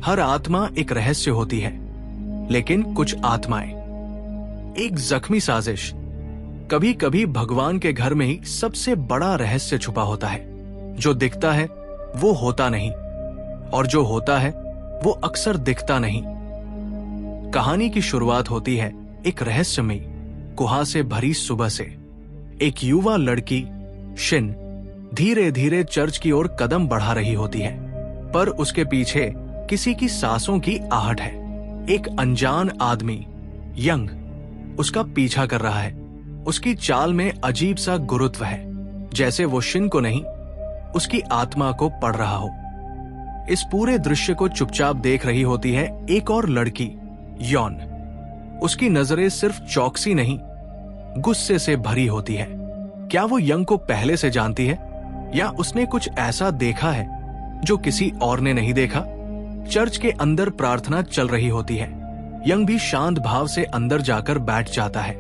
हर आत्मा एक रहस्य होती है, लेकिन कुछ आत्माएं एक जख्मी साजिश। कभी कभी भगवान के घर में ही सबसे बड़ा रहस्य छुपा होता है। जो दिखता है वो होता नहीं, और जो होता है वो अक्सर दिखता नहीं। कहानी की शुरुआत होती है एक रहस्यमयी कुहासे भरी सुबह से। एक युवा लड़की शिन धीरे धीरे चर्च की ओर कदम बढ़ा रही होती है, पर उसके पीछे किसी की सांसों की आहट है। एक अनजान आदमी यंग उसका पीछा कर रहा है। उसकी चाल में अजीब सा गुरुत्व है, जैसे वो शिन को नहीं, उसकी आत्मा को पढ़ रहा हो। इस पूरे दृश्य को चुपचाप देख रही होती है एक और लड़की यॉन। उसकी नजरें सिर्फ चौकसी नहीं, गुस्से से भरी होती है। क्या वो यंग को पहले से जानती है, या उसने कुछ ऐसा देखा है जो किसी और ने नहीं देखा? चर्च के अंदर प्रार्थना चल रही होती है। यंग भी शांत भाव से अंदर जाकर बैठ जाता है,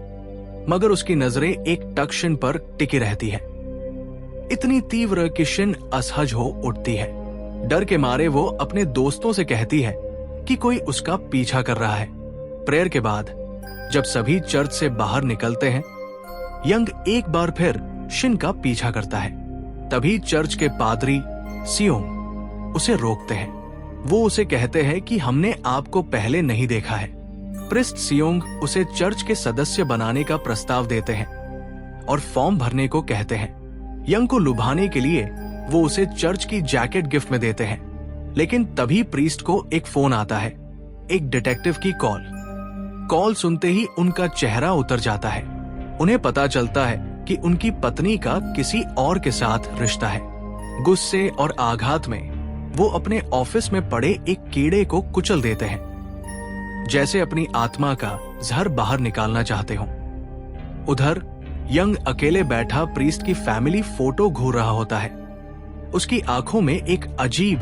मगर उसकी नजरें एक टक-शिन पर टिकी रहती है, इतनी तीव्र कि शिन असहज हो उठती है। डर के मारे वो अपने दोस्तों से कहती है कि कोई उसका पीछा कर रहा है। प्रेयर के बाद जब सभी चर्च से बाहर निकलते हैं, यंग एक बार फिर शिन का पीछा करता है। तभी चर्च के पादरी सियोंग उसे रोकते हैं। वो उसे कहते हैं कि हमने आपको पहले नहीं देखा है। प्रिस्ट सियोंग उसे चर्च के सदस्य बनाने का प्रस्ताव देते हैं और फॉर्म भरने को कहते हैं। यंग को लुभाने के लिए वो उसे चर्च की जैकेट गिफ्ट में देते हैं, लेकिन तभी प्रीस्ट को एक फोन आता है, एक डिटेक्टिव की कॉल सुनते ही उनका चेहरा उतर जाता है। उन्हें पता चलता है कि उनकी पत्नी का किसी और के साथ रिश्ता है। गुस्से और आघात में वो अपने ऑफिस में पड़े एक कीड़े को कुचल देते हैं, जैसे अपनी आत्मा का जहर बाहर निकालना चाहते हो। उधर यंग अकेले बैठा प्रीस्ट की फैमिली फोटो घूर रहा होता है। उसकी आंखों में एक अजीब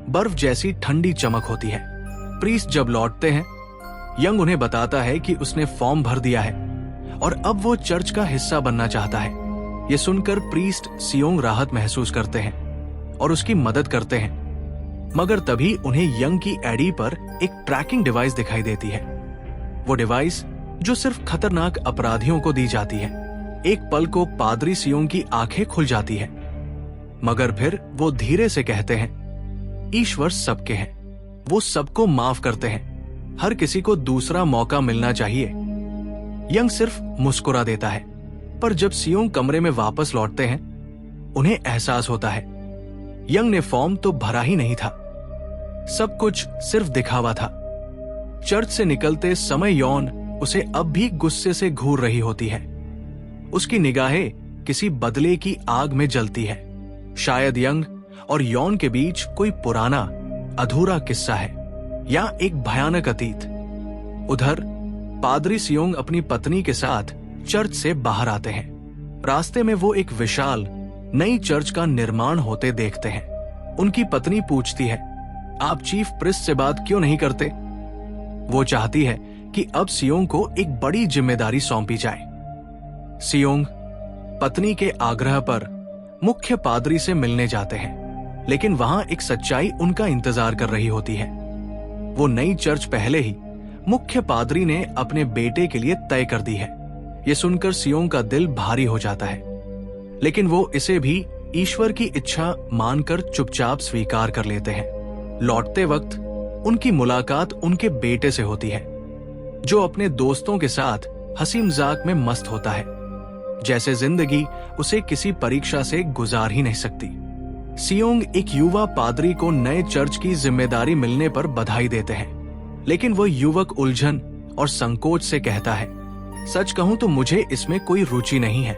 बर्फ जैसी ठंडी चमक होती है। प्रीस्ट जब लौटते हैं, यंग उन्हें बताता है कि उसने फॉर्म भर दिया है और अब वो चर्च का हिस्सा बनना चाहता है। ये सुनकर प्रीस्ट सियोंग राहत महसूस करते हैं और उसकी मदद करते हैं, मगर तभी उन्हें यंग की एडी पर एक ट्रैकिंग डिवाइस दिखाई देती है। वो डिवाइस जो सिर्फ खतरनाक अपराधियों को दी जाती है। एक पल को पादरी सियोंग की आंखें खुल जाती है, मगर फिर वो धीरे से कहते हैं, ईश्वर सबके हैं, वो सबको माफ करते हैं, हर किसी को दूसरा मौका मिलना चाहिए। यंग सिर्फ मुस्कुरा देता है, पर जब सियोंग कमरे में वापस लौटते हैं, उन्हें एहसास होता है यंग ने फॉर्म तो भरा ही नहीं था, सब कुछ सिर्फ दिखावा था। चर्च से निकलते समय यॉन उसे अब भी गुस्से से घूर रही होती है। उसकी निगाहें किसी बदले की आग में जलती है। शायद यंग और यॉन के बीच कोई पुराना अधूरा किस्सा है, या एक भयानक अतीत। उधर पादरी सियोंग अपनी पत्नी के साथ चर्च से बाहर आते हैं। रास्ते में वो एक विशाल नई चर्च का निर्माण होते देखते हैं। उनकी पत्नी पूछती है, आप चीफ प्रिस्ट से बात क्यों नहीं करते? वो चाहती है कि अब सियोंग को एक बड़ी जिम्मेदारी सौंपी जाए। सियोंग पत्नी के आग्रह पर मुख्य पादरी से मिलने जाते हैं, लेकिन वहां एक सच्चाई उनका इंतजार कर रही होती है। वो नई चर्च पहले ही मुख्य पादरी ने अपने बेटे के लिए तय कर दी है। ये सुनकर सियोंग का दिल भारी हो जाता है, लेकिन वो इसे भी ईश्वर की इच्छा मानकर चुपचाप स्वीकार कर लेते हैं। लौटते वक्त उनकी मुलाकात उनके बेटे से होती है, जो अपने दोस्तों के साथ हंसी मजाक में मस्त होता है, जैसे जिंदगी उसे किसी परीक्षा से गुजार ही नहीं सकती। सियोंग एक युवा पादरी को नए चर्च की जिम्मेदारी मिलने पर बधाई देते हैं, लेकिन वो युवक उलझन और संकोच से कहता है, सच कहूं तो मुझे इसमें कोई रुचि नहीं है।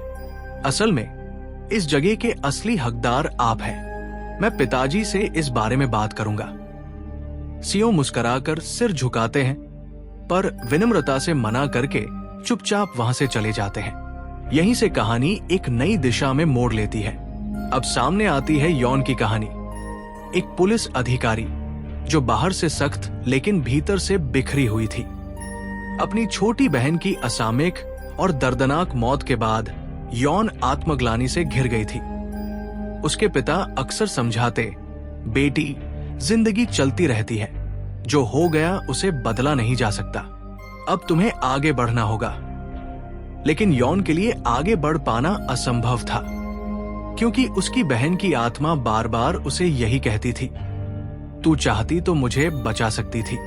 असल में इस जगह के असली हकदार आप हैं। मैं पिताजी से इस बारे में बात करूंगा। सियोंग मुस्कुराकर सिर झुकाते हैं, पर विनम्रता से मना करके चुपचाप वहां से चले जाते हैं। यहीं से कहानी एक नई दिशा में मोड़ लेती है। अब सामने आती है यॉन की कहानी, एक पुलिस अधिकारी जो बाहर से सख्त लेकिन भीतर से बिखरी हुई थी। अपनी छोटी बहन की असामयिक और दर्दनाक मौत के बाद यॉन आत्मग्लानि से घिर गई थी। उसके पिता अक्सर समझाते, बेटी जिंदगी चलती रहती है, जो हो गया उसे बदला नहीं जा सकता। अब तुम्हें आगे बढ़ना होगा। लेकिन यॉन के लिए आगे बढ़ पाना असंभव था, क्योंकि उसकी बहन की आत्मा बार बार उसे यही कहती थी, तू चाहती तो मुझे बचा सकती थी,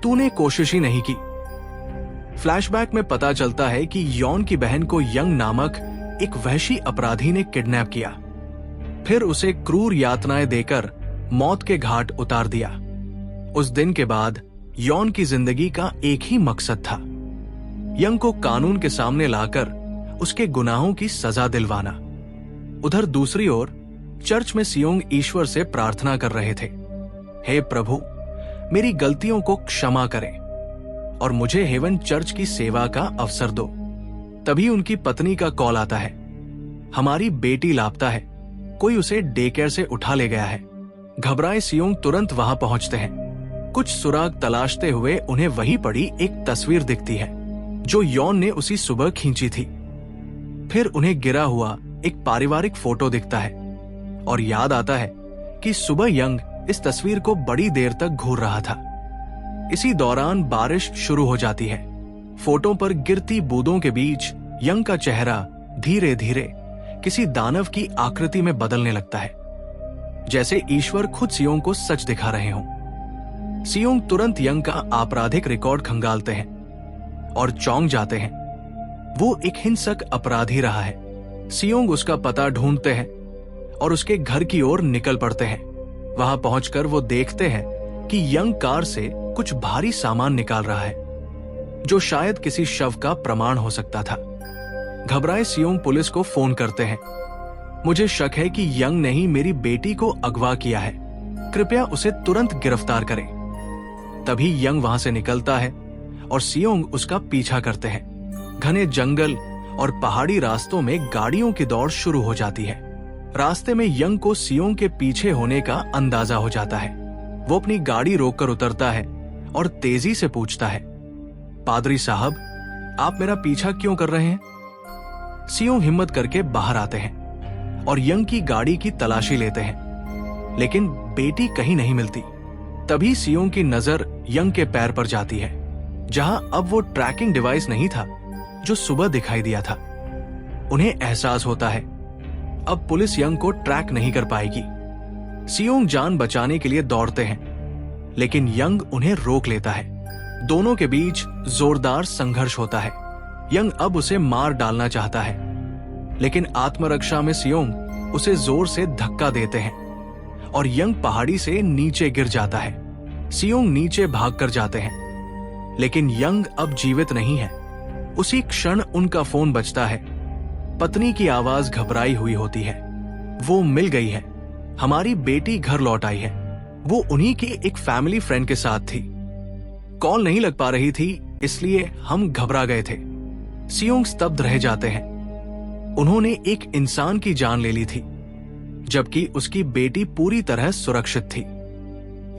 तूने कोशिश ही नहीं की। फ्लैशबैक में पता चलता है कि यॉन की बहन को यंग नामक एक वहशी अपराधी ने किडनैप किया, फिर उसे क्रूर यातनाएं देकर मौत के घाट उतार दिया। उस दिन के बाद यॉन की जिंदगी का एक ही मकसद था, यंग को कानून के सामने लाकर उसके गुनाहों की सजा दिलवाना। उधर दूसरी ओर चर्च में सियोंग ईश्वर से प्रार्थना कर रहे थे, हे प्रभु, मेरी गलतियों को क्षमा करें और मुझे हेवन चर्च की सेवा का अवसर दो। तभी उनकी पत्नी का कॉल आता है, हमारी बेटी लापता है, कोई उसे डे केयर से उठा ले गया है। घबराए सियोंग तुरंत वहां पहुंचते हैं। कुछ सुराग तलाशते हुए उन्हें वहीं पड़ी एक तस्वीर दिखती है जो यॉन ने उसी सुबह खींची थी। फिर उन्हें गिरा हुआ एक पारिवारिक फोटो दिखता है और याद आता है कि सुबह यंग इस तस्वीर को बड़ी देर तक घूर रहा था। इसी दौरान बारिश शुरू हो जाती है। फोटो पर गिरती बूंदों के बीच यंग का चेहरा धीरे धीरे किसी दानव की आकृति में बदलने लगता है, जैसे ईश्वर खुद सियोंग को सच दिखा रहे हों। सियोंग तुरंत यंग का आपराधिक रिकॉर्ड खंगालते हैं और चौंक जाते हैं। वो एक हिंसक अपराधी रहा है। सियोंग उसका पता ढूंढते हैं और उसके घर की ओर निकल पड़ते हैं। वहां पहुंचकर वो देखते हैं कि यंग कार से कुछ भारी सामान निकाल रहा है, जो शायद किसी शव का प्रमाण हो सकता था। घबराए सियोंग पुलिस को फोन करते हैं, मुझे शक है कि यंग ने ही मेरी बेटी को अगवा किया है, कृपया उसे तुरंत गिरफ्तार करें। तभी यंग वहां से निकलता है और सियोंग उसका पीछा करते हैं। घने जंगल और पहाड़ी रास्तों में गाड़ियों की दौड़ शुरू हो जाती है। रास्ते में यंग को सियोंग के पीछे होने का अंदाजा हो जाता है। वो अपनी गाड़ी रोककर उतरता है और तेजी से पूछता है, पादरी साहब, आप मेरा पीछा क्यों कर रहे हैं? सियोंग हिम्मत करके बाहर आते हैं और यंग की गाड़ी की तलाशी लेते हैं, लेकिन बेटी कहीं नहीं मिलती। तभी सियोंग की नजर यंग के पैर पर जाती है, जहां अब वो ट्रैकिंग डिवाइस नहीं था जो सुबह दिखाई दिया था। उन्हें एहसास होता है अब पुलिस यंग को ट्रैक नहीं कर पाएगी। सियोंग जान बचाने के लिए दौड़ते हैं, लेकिन यंग उन्हें रोक लेता है। दोनों के बीच जोरदार संघर्ष होता है। यंग अब उसे मार डालना चाहता है, लेकिन आत्मरक्षा में सियोंग उसे जोर से धक्का देते हैं और यंग पहाड़ी से नीचे गिर जाता है। सियोंग नीचे भागकर जाते हैं, लेकिन यंग अब जीवित नहीं है। उसी क्षण उनका फोन बजता है। पत्नी की आवाज घबराई हुई होती है, वो मिल गई है, हमारी बेटी घर लौट आई है। वो उन्हीं के एक फैमिली फ्रेंड के साथ थी। कॉल नहीं लग पा रही थी, इसलिए हम घबरा गए थे। सियोंग स्तब्ध रह जाते हैं। उन्होंने एक इंसान की जान ले ली थी, जबकि उसकी बेटी पूरी तरह सुरक्षित थी।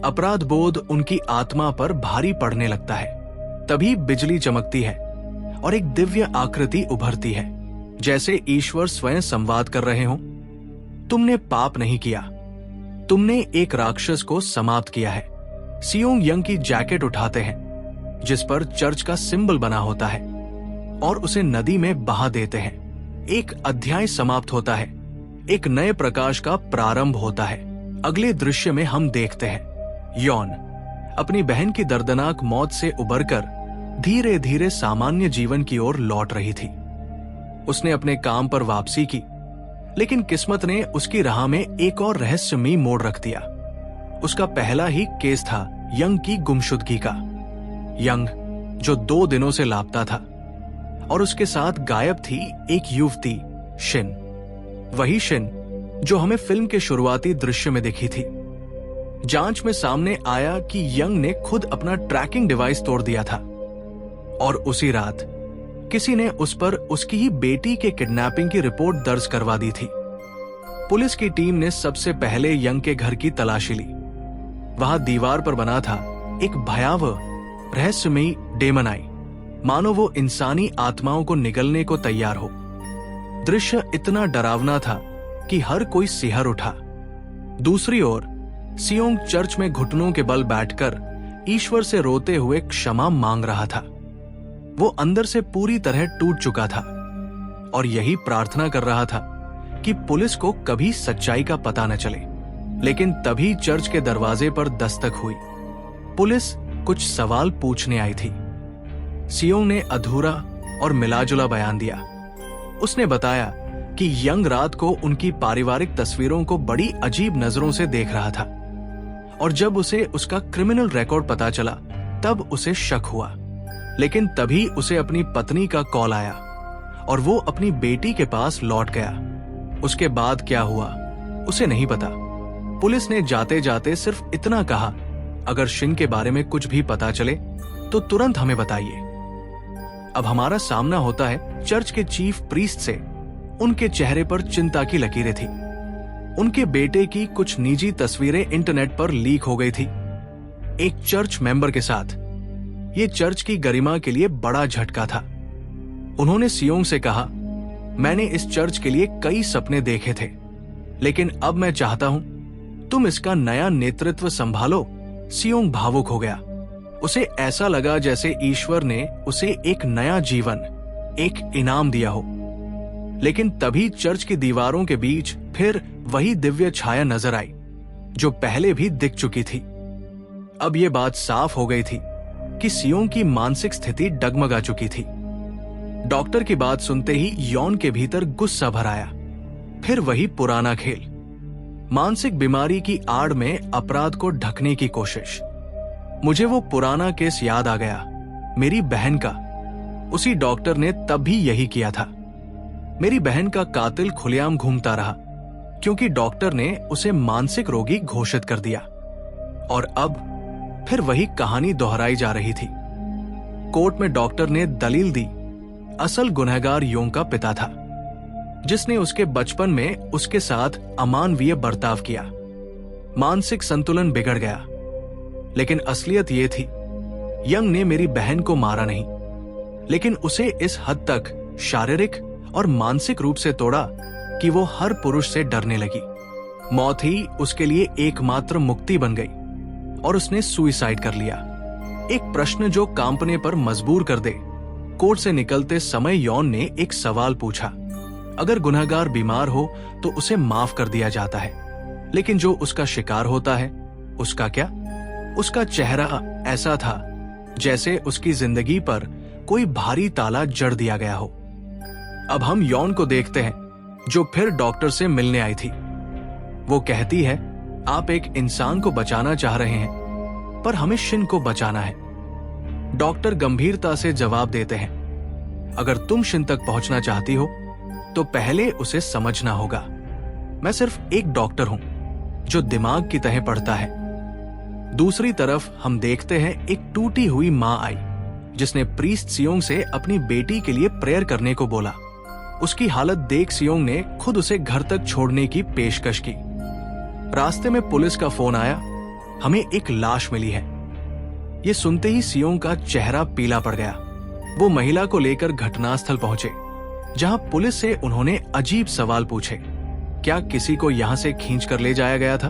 अपराध बोध उनकी आत्मा पर भारी पड़ने लगता है। तभी बिजली चमकती है और एक दिव्य आकृति उभरती है, जैसे ईश्वर स्वयं संवाद कर रहे हों। तुमने पाप नहीं किया, तुमने एक राक्षस को समाप्त किया है। सियोंग यंग की जैकेट उठाते हैं, जिस पर चर्च का सिंबल बना होता है, और उसे नदी में बहा देते हैं। एक अध्याय समाप्त होता है, एक नए प्रकाश का प्रारंभ होता है। अगले दृश्य में हम देखते हैं यॉन अपनी बहन की दर्दनाक मौत से उबरकर धीरे धीरे सामान्य जीवन की ओर लौट रही थी। उसने अपने काम पर वापसी की, लेकिन किस्मत ने उसकी राह में एक और रहस्यमयी मोड़ रख दिया। उसका पहला ही केस था यंग की गुमशुदगी का। यंग, जो 2 दिनों से लापता था, और उसके साथ गायब थी एक युवती, शिन। वही शिन जो हमें फिल्म के शुरुआती दृश्य में दिखी थी। जांच में सामने आया कि यंग ने खुद अपना ट्रैकिंग डिवाइस तोड़ दिया था, और उसी रात किसी ने उस पर उसकी ही बेटी के किडनैपिंग की रिपोर्ट दर्ज करवा दी थी। पुलिस की टीम ने सबसे पहले यंग के घर की तलाशी ली। वहां दीवार पर बना था एक भयावह रहस्यमयी डेमन आई, मानो वो इंसानी आत्माओं को निगलने को तैयार हो। दृश्य इतना डरावना था कि हर कोई सिहर उठा। दूसरी ओर सियोंग चर्च में घुटनों के बल बैठकर ईश्वर से रोते हुए क्षमा मांग रहा था। वो अंदर से पूरी तरह टूट चुका था और यही प्रार्थना कर रहा था कि पुलिस को कभी सच्चाई का पता न चले। लेकिन तभी चर्च के दरवाजे पर दस्तक हुई। पुलिस कुछ सवाल पूछने आई थी। सियोंग ने अधूरा और मिलाजुला बयान दिया। उसने बताया कि यंग रात को उनकी पारिवारिक तस्वीरों को बड़ी अजीब नजरों से देख रहा था और जब उसे उसका क्रिमिनल रिकॉर्ड पता चला तब उसे शक हुआ। लेकिन तभी उसे अपनी पत्नी का कॉल आया और वो अपनी बेटी के पास लौट गया। उसके बाद क्या हुआ उसे नहीं पता। पुलिस ने जाते जाते सिर्फ इतना कहा, अगर शिन के बारे में कुछ भी पता चले तो तुरंत हमें बताइए। अब हमारा सामना होता है चर्च के चीफ प्रीस्ट से। उनके चेहरे पर चिंता की लकीरें थी। उनके बेटे की कुछ निजी तस्वीरें इंटरनेट पर लीक हो गई थी, एक चर्च मेंबर के साथ। ये चर्च की गरिमा के लिए बड़ा झटका था। उन्होंने सियोंग से कहा, मैंने इस चर्च के लिए कई सपने देखे थे, लेकिन अब मैं चाहता हूं तुम इसका नया नेतृत्व संभालो। सियोंग भावुक हो गया। उसे ऐसा लगा जैसे ईश्वर ने उसे एक नया जीवन, एक इनाम दिया हो। लेकिन तभी चर्च की दीवारों के बीच फिर वही दिव्य छाया नजर आई जो पहले भी दिख चुकी थी। अब यह बात साफ हो गई थी कि सियोंग की मानसिक स्थिति डगमगा चुकी थी। डॉक्टर की बात सुनते ही यॉन के भीतर गुस्सा भर आया। फिर वही पुराना खेल, मानसिक बीमारी की आड़ में अपराध को ढकने की कोशिश। मुझे वो पुराना केस याद आ गया, मेरी बहन का। उसी डॉक्टर ने तब भी यही किया था। मेरी बहन का कातिल खुलेआम घूमता रहा क्योंकि डॉक्टर ने उसे मानसिक रोगी घोषित कर दिया। और अब फिर वही कहानी दोहराई जा रही थी। कोर्ट में डॉक्टर ने दलील दी, असल गुनहगार योंग का पिता था, जिसने उसके बचपन में उसके साथ अमानवीय बर्ताव किया। मानसिक संतुलन बिगड़ गया। लेकिन असलियत यह थी, यंग ने मेरी बहन को मारा नहीं, लेकिन उसे इस हद तक शारीरिक और मानसिक रूप से तोड़ा कि वो हर पुरुष से डरने लगी। मौत ही उसके लिए एकमात्र मुक्ति बन गई और उसने सुइसाइड कर लिया। एक प्रश्न जो कांपने पर मजबूर कर दे। कोर्ट से निकलते समय यॉन ने एक सवाल पूछा, अगर गुनहगार बीमार हो तो उसे माफ कर दिया जाता है, लेकिन जो उसका शिकार होता है उसका क्या? उसका चेहरा ऐसा था जैसे उसकी जिंदगी पर कोई भारी ताला जड़ दिया गया हो। अब हम यॉन को देखते हैं जो फिर डॉक्टर से मिलने आई थी। वो कहती है, आप एक इंसान को बचाना चाह रहे हैं, पर हमें शिन को बचाना है। डॉक्टर गंभीरता से जवाब देते हैं, अगर तुम शिन तक पहुंचना चाहती हो तो पहले उसे समझना होगा। मैं सिर्फ एक डॉक्टर हूं जो दिमाग की तह पढ़ता है। दूसरी तरफ हम देखते हैं एक टूटी हुई मां आई जिसने प्रीस्ट सियोंग से अपनी बेटी के लिए प्रेयर करने को बोला। उसकी हालत देख सियोंग ने खुद उसे घर तक छोड़ने की पेशकश की। रास्ते में पुलिस का फोन आया, हमें एक लाश मिली है। ये सुनते ही सियोंग का चेहरा पीला पड़ गया। वो महिला को लेकर घटनास्थल पहुंचे, जहां पुलिस से उन्होंने अजीब सवाल पूछे। क्या किसी को यहां से खींच कर ले जाया गया था?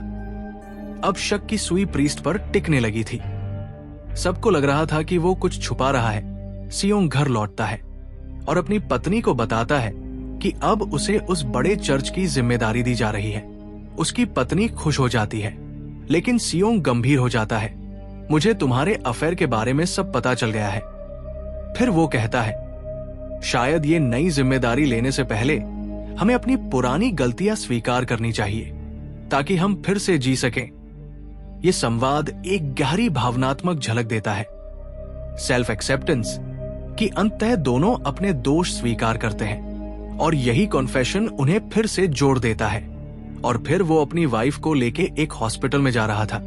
अब शक की सुई प्रीस्ट पर टिकने लगी थी। सबको लग रहा था कि वो कुछ छुपा रहा है। सियोंग घर लौटता है और अपनी पत्नी को बताता है कि अब उसे उस बड़े चर्च की जिम्मेदारी दी जा रही है। उसकी पत्नी खुश हो जाती है, लेकिन सियोंग गंभीर हो जाता है। मुझे तुम्हारे अफेयर के बारे में सब पता चल गया है। फिर वो कहता है, शायद ये नई जिम्मेदारी लेने से पहले हमें अपनी पुरानी गलतियां स्वीकार करनी चाहिए ताकि हम फिर से जी सकें। ये संवाद एक गहरी भावनात्मक झलक देता है। सेल्फ एक्सेप्टेंस कि अंततः दोनों अपने दोष स्वीकार करते हैं और यही कॉन्फेशन उन्हें फिर से जोड़ देता है। और फिर वो अपनी वाइफ को लेके एक हॉस्पिटल में जा रहा था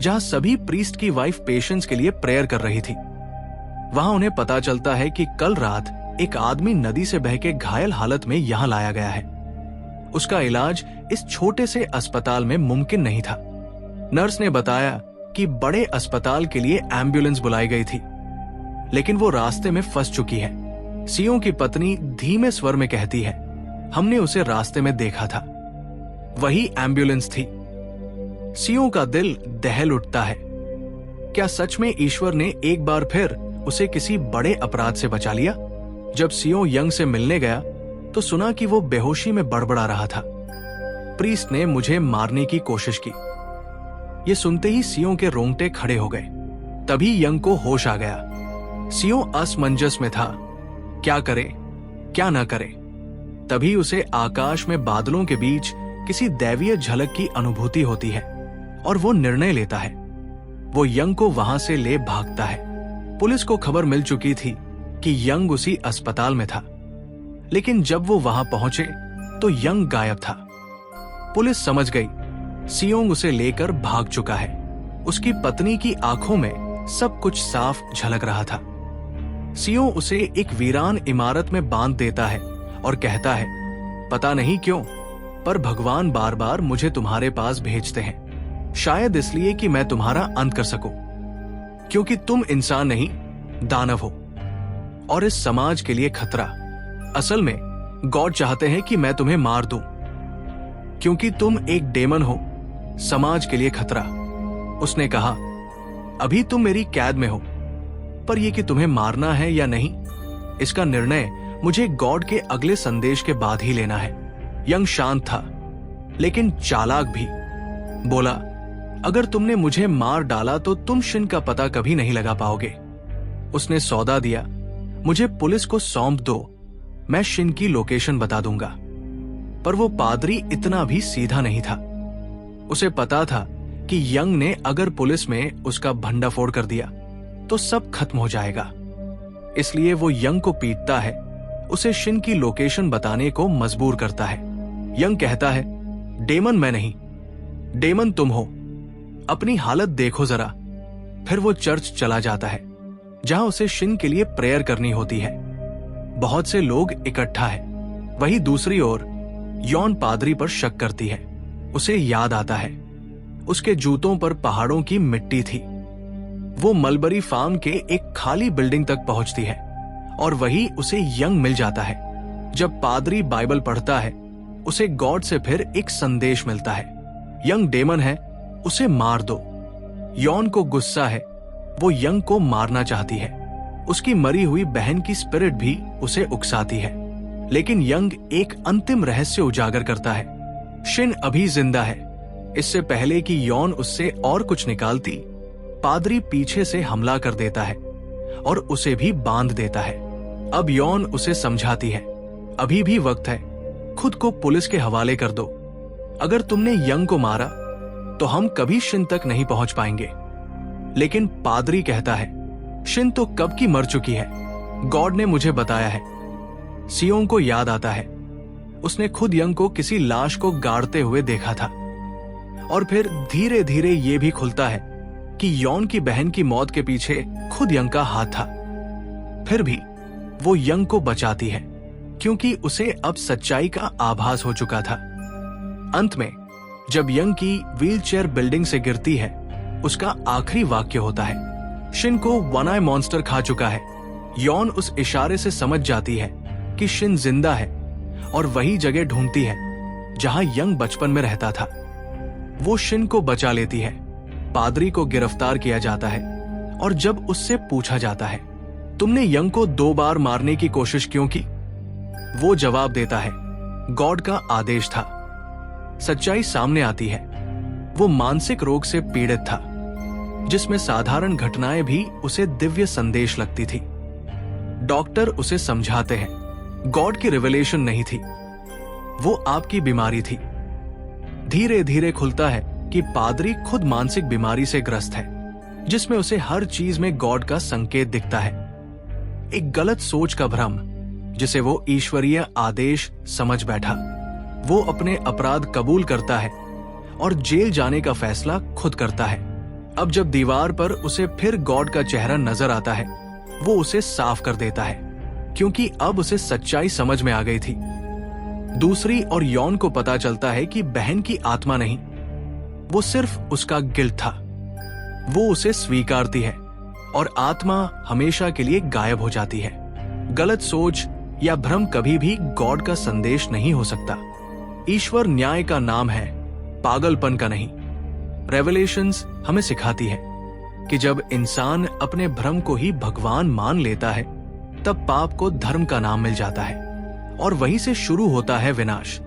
जहां सभी प्रीस्ट की वाइफ पेशेंट्स के लिए प्रेयर कर रही थी। वहां उन्हें पता चलता है कि कल रात एक आदमी नदी से बह के घायल हालत में यहां लाया गया है। उसका इलाज इस छोटे से अस्पताल में मुमकिन नहीं था। नर्स ने बताया कि बड़े अस्पताल के लिए एम्बुलेंस बुलाई गई थी, लेकिन वो रास्ते में फंस चुकी है। सियों की पत्नी धीमे स्वर में कहती है, हमने उसे रास्ते में देखा था, वही एम्बुलेंस थी। सियों का दिल दहल उठता है। क्या सच में ईश्वर ने एक बार फिर उसे किसी बड़े अपराध से बचा लिया? जब सियो यंग से मिलने गया तो सुना कि वो बेहोशी में बड़बड़ा रहा था। प्रीस्ट ने मुझे मारने की कोशिश की। ये सुनते ही सियो के रोंगटे खड़े हो गए। तभी यंग को होश आ गया। सियो असमंजस में था, क्या करे क्या ना करे। तभी उसे आकाश में बादलों के बीच किसी दैवीय झलक की अनुभूति होती है और वो निर्णय लेता है। वो यंग को वहां से ले भागता है। पुलिस को खबर मिल चुकी थी कि यंग उसी अस्पताल में था, लेकिन जब वो वहां पहुंचे तो यंग गायब था। पुलिस समझ गई सियोंग उसे लेकर भाग चुका है। उसकी पत्नी की आंखों में सब कुछ साफ झलक रहा था। सियो उसे एक वीरान इमारत में बांध देता है और कहता है, पता नहीं क्यों पर भगवान बार बार मुझे तुम्हारे पास भेजते हैं, शायद इसलिए कि मैं तुम्हारा अंत कर सकूं, क्योंकि तुम इंसान नहीं दानव हो और इस समाज के लिए खतरा। असल में गॉड चाहते हैं कि मैं तुम्हें मार दूं, क्योंकि तुम एक डेमन हो, समाज के लिए खतरा। उसने कहा, अभी तुम मेरी कैद में हो, पर यह कि तुम्हें मारना है या नहीं, इसका निर्णय मुझे गॉड के अगले संदेश के बाद ही लेना है। यंग शांत था लेकिन चालाक भी। बोला, अगर तुमने मुझे मार डाला तो तुम शिन का पता कभी नहीं लगा पाओगे। उसने सौदा दिया, मुझे पुलिस को सौंप दो, मैं शिन की लोकेशन बता दूंगा। पर वो पादरी इतना भी सीधा नहीं था। उसे पता था कि यंग ने अगर पुलिस में उसका भंडाफोड़ कर दिया तो सब खत्म हो जाएगा। इसलिए वो यंग को पीटता है, उसे शिन की लोकेशन बताने को मजबूर करता है। यंग कहता है, डेमन मैं नहीं, डेमन तुम हो, अपनी हालत देखो जरा। फिर वो चर्च चला जाता है जहां उसे शिन के लिए प्रेयर करनी होती है। बहुत से लोग इकट्ठा है। वही दूसरी ओर यौन पादरी पर शक करती है। उसे याद आता है उसके जूतों पर पहाड़ों की मिट्टी थी। वो मलबरी फार्म के एक खाली बिल्डिंग तक पहुंचती है और वही उसे यंग मिल जाता है। जब पादरी बाइबल पढ़ता है उसे गॉड से फिर एक संदेश मिलता है, यंग डेमन है, उसे मार दो। यौन को गुस्सा है, वो यंग को मारना चाहती है। उसकी मरी हुई बहन की स्पिरिट भी उसे उकसाती है, लेकिन यंग एक अंतिम रहस्य उजागर करता है, शिन अभी जिंदा है। इससे पहले कि यौन उससे और कुछ निकालती, पादरी पीछे से हमला कर देता है और उसे भी बांध देता है। अब यौन उसे समझाती है, अभी भी वक्त है, खुद को पुलिस के हवाले कर दो। अगर तुमने यंग को मारा तो हम कभी शिन तक नहीं पहुंच पाएंगे। लेकिन पादरी कहता है, शिन तो कब की मर चुकी है, गॉड ने मुझे बताया है। सियोंग को याद आता है उसने खुद यंग को किसी लाश को गाड़ते हुए देखा था। और फिर धीरे धीरे ये भी खुलता है कि यौन की बहन की मौत के पीछे खुद यंग का हाथ था। फिर भी वो यंग को बचाती है क्योंकि उसे अब सच्चाई का आभास हो चुका था। अंत में जब यंग की व्हीलचेयर बिल्डिंग से गिरती है, उसका आखिरी वाक्य होता है, शिन को वन आई मॉन्स्टर खा चुका है। यौन उस इशारे से समझ जाती है कि शिन जिंदा है और वही जगह ढूंढती है जहां यंग बचपन में रहता था। वो शिन को बचा लेती है। पादरी को गिरफ्तार किया जाता है और जब उससे पूछा जाता है, तुमने यंग को 2 बार मारने की कोशिश क्यों की, वो जवाब देता है, गॉड का आदेश था। सच्चाई सामने आती है, वो मानसिक रोग से पीड़ित था जिसमें साधारण घटनाएं भी उसे दिव्य संदेश लगती थी। डॉक्टर उसे समझाते हैं, गॉड की रिवेलेशन नहीं थी, वो आपकी बीमारी थी। धीरे धीरे खुलता है कि पादरी खुद मानसिक बीमारी से ग्रस्त है, जिसमें उसे हर चीज में गॉड का संकेत दिखता है। एक गलत सोच का भ्रम जिसे वो ईश्वरीय आदेश समझ बैठा। वो अपने अपराध कबूल करता है और जेल जाने का फैसला खुद करता है। अब जब दीवार पर उसे फिर गॉड का चेहरा नजर आता है, वो उसे साफ कर देता है क्योंकि अब उसे सच्चाई समझ में आ गई थी। दूसरी और यौन को पता चलता है कि बहन की आत्मा नहीं, वो सिर्फ उसका गिल्ट था। वो उसे स्वीकारती है और आत्मा हमेशा के लिए गायब हो जाती है। गलत सोच या भ्रम कभी भी गॉड का संदेश नहीं हो सकता। ईश्वर न्याय का नाम है, पागलपन का नहीं। रेवलेशंस हमें सिखाती है कि जब इंसान अपने भ्रम को ही भगवान मान लेता है, तब पाप को धर्म का नाम मिल जाता है और वहीं से शुरू होता है विनाश।